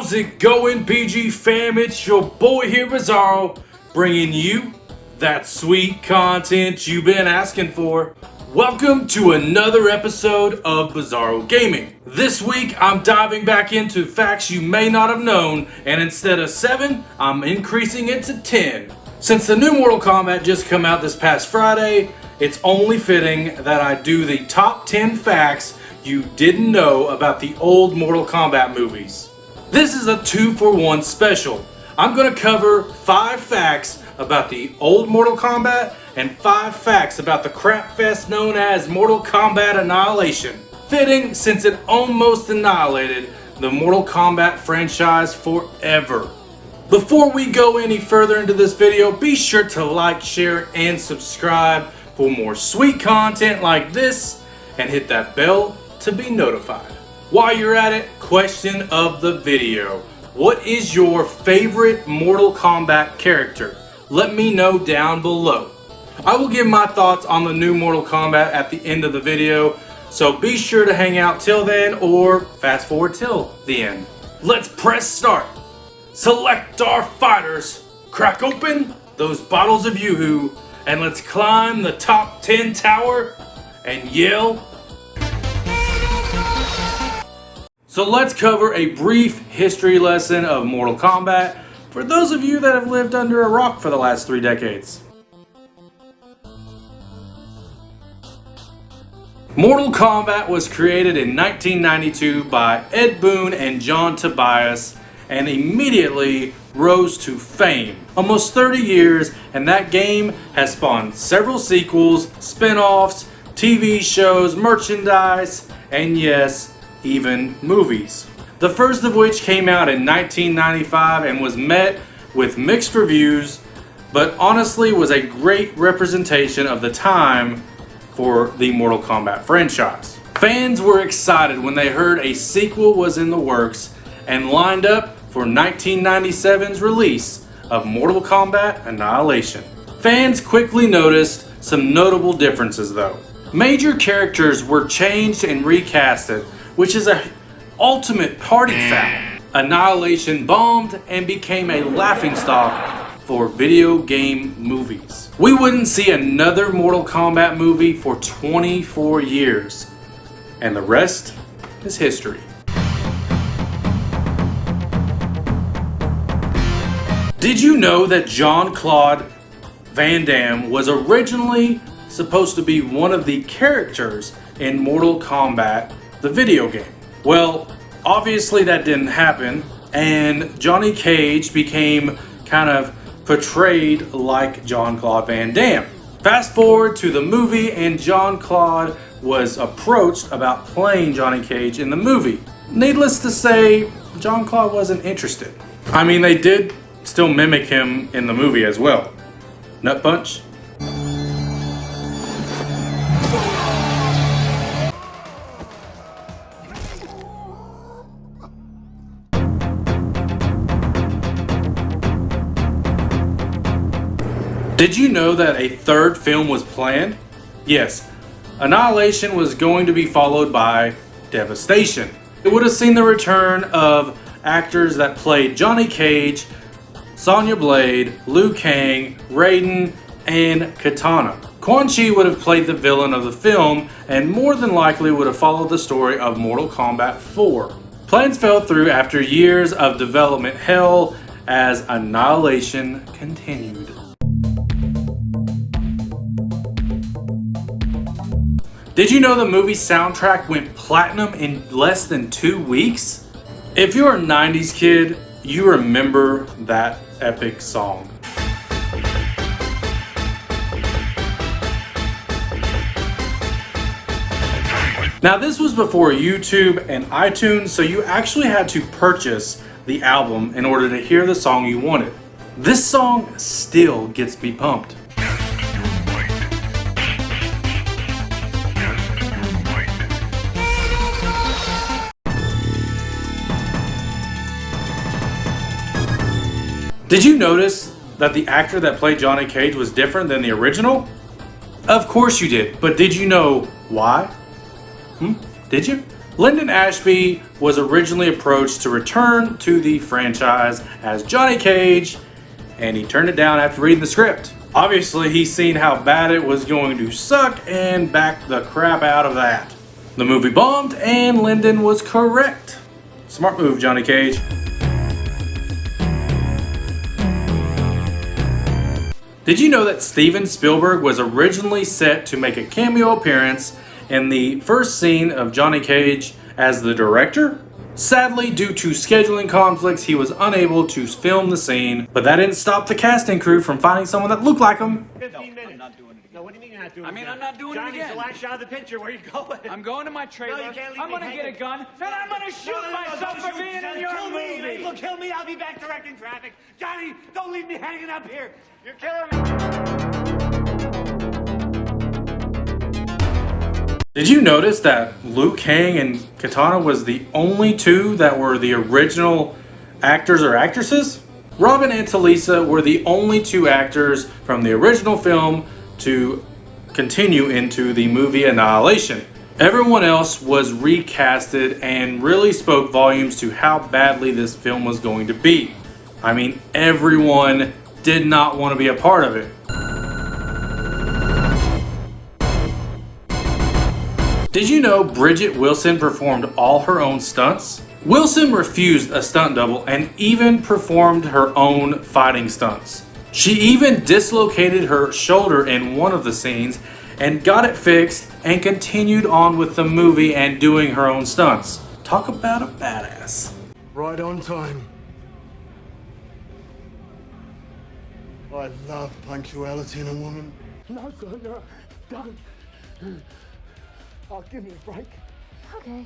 How's it going, PG fam? It's your boy here, Bizarro, bringing you that sweet content you've been asking for. Welcome to another episode of Bizarro Gaming. This week, I'm diving back into facts you may not have known, and instead of 7, I'm increasing it to 10. Since the new Mortal Kombat just came out this past Friday, it's only fitting that I do the top 10 facts you didn't know about the old Mortal Kombat movies. This is a 2-for-1 special. I'm going to cover 5 facts about the old Mortal Kombat and 5 facts about the crap fest known as Mortal Kombat Annihilation. Fitting since it almost annihilated the Mortal Kombat franchise forever. Before we go any further into this video, be sure to like, share, and subscribe for more sweet content like this, and hit that bell to be notified. While you're at it, question of the video. What is your favorite Mortal Kombat character? Let me know down below. I will give my thoughts on the new Mortal Kombat at the end of the video, so be sure to hang out till then or fast forward till the end. Let's press start. Select our fighters, crack open those bottles of Yoo-Hoo, and let's climb the top 10 tower and yell. So let's cover a brief history lesson of Mortal Kombat for those of you that have lived under a rock for the last 3 decades. Mortal Kombat was created in 1992 by Ed Boon and John Tobias and immediately rose to fame. Almost 30 years, and that game has spawned several sequels, spin-offs, TV shows, merchandise, and yes, even movies. The first of which came out in 1995 and was met with mixed reviews, but honestly was a great representation of the time for the Mortal Kombat franchise. Fans were excited when they heard a sequel was in the works and lined up for 1997's release of Mortal Kombat Annihilation. Fans quickly noticed some notable differences though. Major characters were changed and recasted, which is a ultimate party foul. Annihilation bombed and became a laughingstock for video game movies. We wouldn't see another Mortal Kombat movie for 24 years, and the rest is history. Did you know that Jean-Claude Van Damme was originally supposed to be one of the characters in Mortal Kombat, the video game? Well, obviously that didn't happen, and Johnny Cage became kind of portrayed like Jean-Claude Van Damme. Fast forward to the movie, and Jean-Claude was approached about playing Johnny Cage in the movie. Needless to say, Jean-Claude wasn't interested. I mean, they did still mimic him in the movie as well. Nut punch. Did you know that a 3rd film was planned? Yes, Annihilation was going to be followed by Devastation. It would have seen the return of actors that played Johnny Cage, Sonya Blade, Liu Kang, Raiden, and Katana. Quan Chi would have played the villain of the film and more than likely would have followed the story of Mortal Kombat 4. Plans fell through after years of development hell as Annihilation continued. Did you know the movie soundtrack went platinum in less than 2 weeks? If you're a 90s kid, you remember that epic song. Now this was before YouTube and iTunes, so you actually had to purchase the album in order to hear the song you wanted. This song still gets me pumped. Did you notice that the actor that played Johnny Cage was different than the original? Of course you did, but did you know why? Did you? Lyndon Ashby was originally approached to return to the franchise as Johnny Cage, and he turned it down after reading the script. Obviously, he's seen how bad it was going to suck and backed the crap out of that. The movie bombed, and Lyndon was correct. Smart move, Johnny Cage. Did you know that Steven Spielberg was originally set to make a cameo appearance in the first scene of Johnny Cage as the director? Sadly, due to scheduling conflicts, he was unable to film the scene, but that didn't stop the casting crew from finding someone that looked like him. 15 minutes. I'm not doing it again. No, what do you mean you're not doing it again? I'm not doing Johnny, it again. Johnny's the last shot of the picture. Where are you going? I'm going to my trailer. No, you can't leave I'm me gonna get a hanging. gun, and I'm gonna shoot myself for being in your kill me. movie. Look, kill me. I'll be back directing traffic. Johnny, don't leave me hanging up here. You're killing me. Did you notice that Liu Kang and Katana was the only two that were the original actors or actresses? Robin and Talisa were the only two actors from the original film to continue into the movie Annihilation. Everyone else was recasted and really spoke volumes to how badly this film was going to be. I mean, everyone did not want to be a part of it. Did you know Bridget Wilson performed all her own stunts? Wilson refused a stunt double and even performed her own fighting stunts. She even dislocated her shoulder in one of the scenes and got it fixed and continued on with the movie and doing her own stunts. Talk about a badass. Right on time. I love punctuality in a woman. No, sir, no, don't. Oh, give me a break. Okay.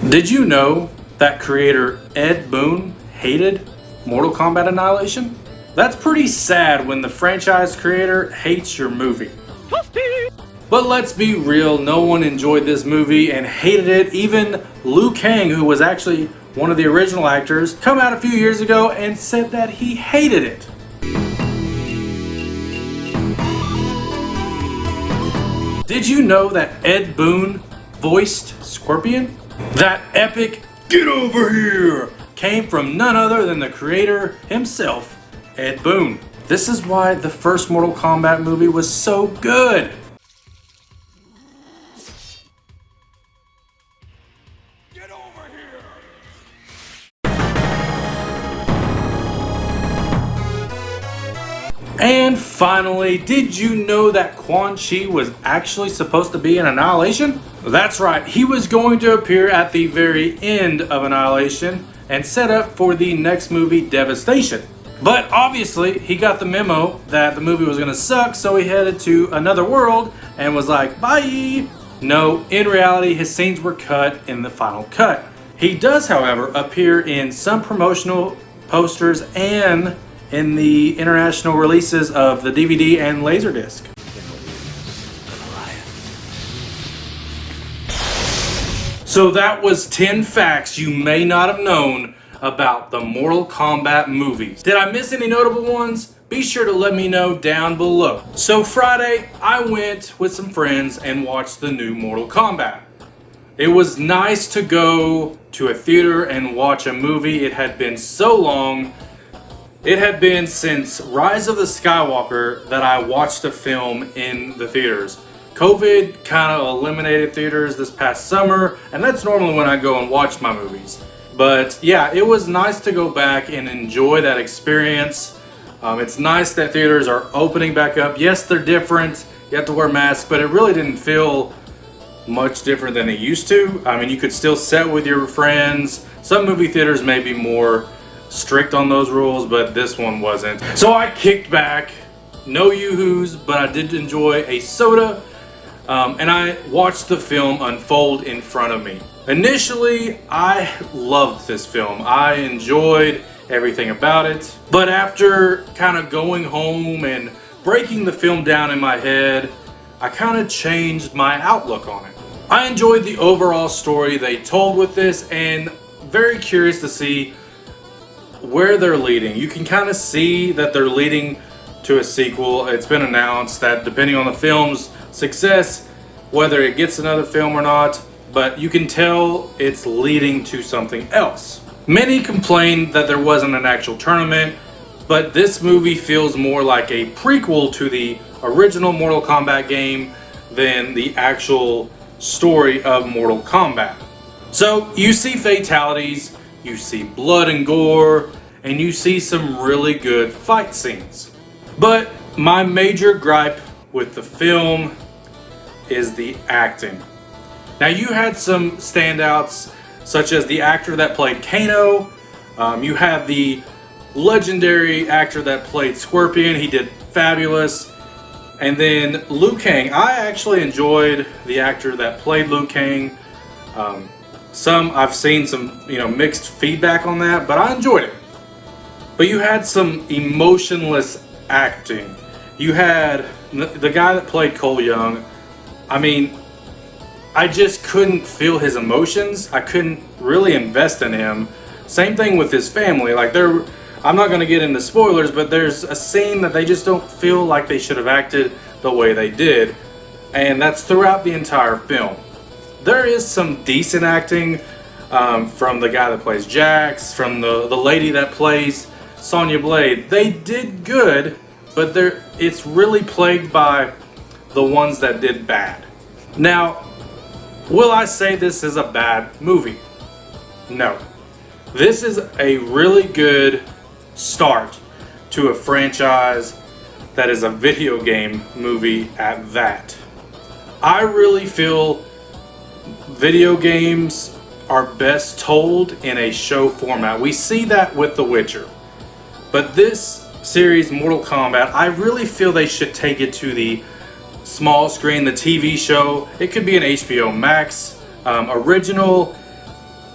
Did you know that creator Ed Boon hated Mortal Kombat Annihilation? That's pretty sad when the franchise creator hates your movie. But let's be real, no one enjoyed this movie and hated it. Even Liu Kang, who was actually one of the original actors, come out a few years ago and said that he hated it. Did you know that Ed Boon voiced Scorpion? That epic "get over here" came from none other than the creator himself, Ed Boon. This is why the first Mortal Kombat movie was so good. Get over here. And finally, did you know that Quan Chi was actually supposed to be in Annihilation? That's right, he was going to appear at the very end of Annihilation and set up for the next movie, Devastation. But obviously, he got the memo that the movie was gonna suck, so he headed to another world and was like, bye! No, in reality, his scenes were cut in the final cut. He does, however, appear in some promotional posters and in the international releases of the DVD and Laserdisc. So that was 10 facts you may not have known about the Mortal Kombat movies. Did I miss any notable ones? Be sure to let me know down below. So Friday, I went with some friends and watched the new Mortal Kombat. It was nice to go to a theater and watch a movie. It had been so long. It had been since Rise of the Skywalker that I watched a film in the theaters. COVID kind of eliminated theaters this past summer, and that's normally when I go and watch my movies. But yeah, it was nice to go back and enjoy that experience. It's nice that theaters are opening back up. Yes, they're different. You have to wear masks, but it really didn't feel much different than it used to. I mean, you could still sit with your friends. Some movie theaters may be more strict on those rules, but this one wasn't. So I kicked back, no yoo-hoos, but I did enjoy a soda, and I watched the film unfold in front of me. Initially, I loved this film. I enjoyed everything about it, but after kind of going home and breaking the film down in my head, I kind of changed my outlook on it. I enjoyed the overall story they told with this, and very curious to see where they're leading. You can kind of see that they're leading to a sequel. It's been announced that depending on the film's success, whether it gets another film or not, but you can tell it's leading to something else. Many complained that there wasn't an actual tournament, but this movie feels more like a prequel to the original Mortal Kombat game than the actual story of Mortal Kombat. So you see fatalities, you see blood and gore, and you see some really good fight scenes. But my major gripe with the film is the acting. Now you had some standouts, such as the actor that played Kano. You had the legendary actor that played Scorpion. He did fabulous. And then Liu Kang. I actually enjoyed the actor that played Liu Kang. I've seen some mixed feedback on that, but I enjoyed it. But you had some emotionless acting. You had the guy that played Cole Young. I mean, I just couldn't feel his emotions. I couldn't really invest in him. Same thing with his family. I'm not going to get into spoilers, but there's a scene that they just don't feel like they should have acted the way they did. And that's throughout the entire film. There is some decent acting from the guy that plays Jax, from the lady that plays Sonya Blade. They did good, but it's really plagued by the ones that did bad. Now, will I say this is a bad movie? No. This is a really good start to a franchise that is a video game movie at that. I really feel video games are best told in a show format. We see that with The Witcher. But this series, Mortal Kombat, I really feel they should take it to the small screen, the TV show. It could be an HBO Max original.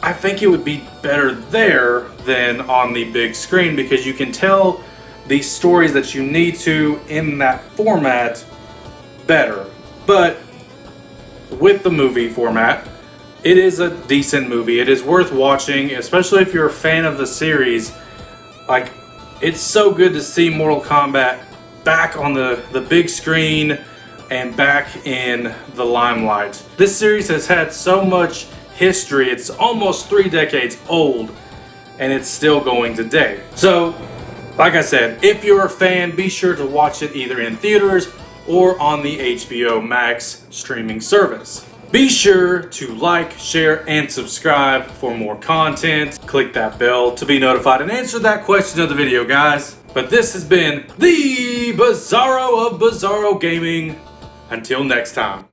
I think it would be better there than on the big screen because you can tell the stories that you need to in that format better. But with the movie format, it is a decent movie. It is worth watching, especially if you're a fan of the series. It's so good to see Mortal Kombat back on the big screen and back in the limelight. This series has had so much history. It's almost 3 decades old and it's still going today. So, like I said, if you're a fan, be sure to watch it either in theaters or on the HBO Max streaming service. Be sure to like, share, and subscribe for more content. Click that bell to be notified and answer that question of the video, guys. But this has been the Bizarro of Bizarro Gaming. Until next time.